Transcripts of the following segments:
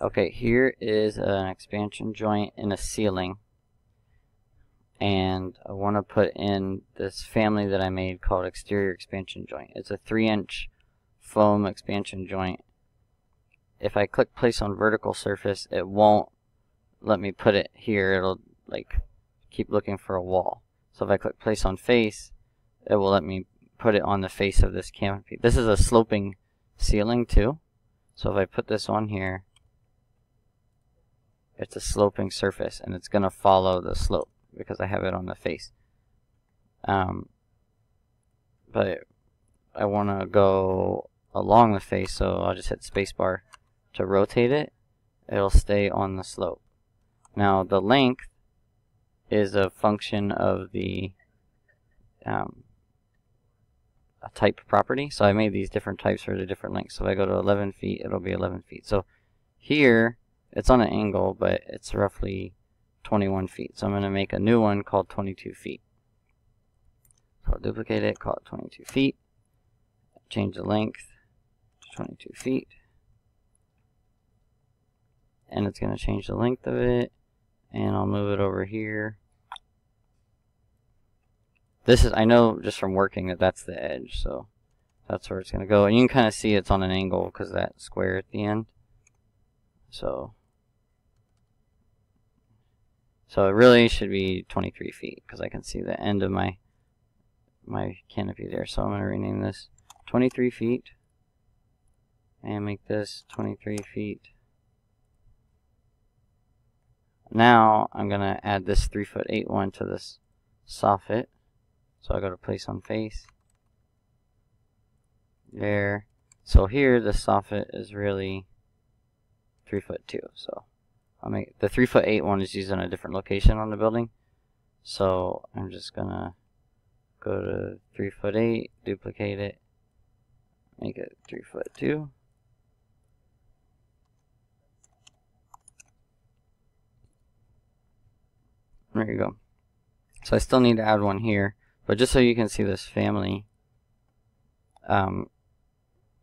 Okay, here is an expansion joint in a ceiling, and I want to put in this family that I made called exterior expansion joint. It's a 3-inch foam expansion joint. If I click place on vertical surface, it won't let me put it here. It'll like keep looking for a wall. So if I click place on face, it will let me put it on the face of this canopy. This is a sloping ceiling too. So if I put this on here, it's a sloping surface and it's going to follow the slope because I have it on the face. But I want to go along the face, so I'll just hit spacebar to rotate it. It'll stay on the slope. Now the length is a function of the a type property. So I made these different types for the different lengths. So if I go to 11 feet, it'll be 11 feet. So here, it's on an angle, but it's roughly 21 feet. So I'm going to make a new one called 22 feet. So I'll duplicate it, call it 22 feet. Change the length to 22 feet. And it's going to change the length of it. And I'll move it over here. This is, I know just from working that that's the edge, so that's where it's going to go. And you can kind of see it's on an angle because of that square at the end. So it really should be 23 feet because I can see the end of my canopy there. So I'm going to rename this 23 feet and make this 23 feet. Now I'm going to add this 3'8" one to this soffit. So I go to place on face. There. So here the soffit is really 3'2". So I'll make the 3'8" one is used in a different location on the building. So I'm just gonna go to 3'8", duplicate it, make it 3'2". There you go. So I still need to add one here. But just so you can see this family,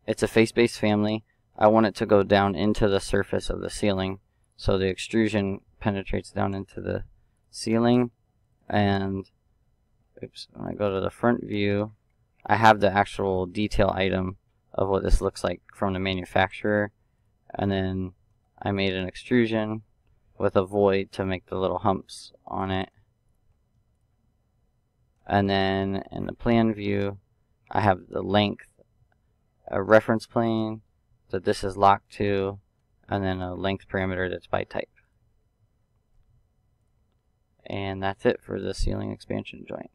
it's a face-based family. I want it to go down into the surface of the ceiling. So the extrusion penetrates down into the ceiling. And oops, when I go to the front view, I have the actual detail item of what this looks like from the manufacturer. And then I made an extrusion with a void to make the little humps on it. And then in the plan view, I have the length, a reference plane that this is locked to, and then a length parameter that's by type. And that's it for the ceiling expansion joint.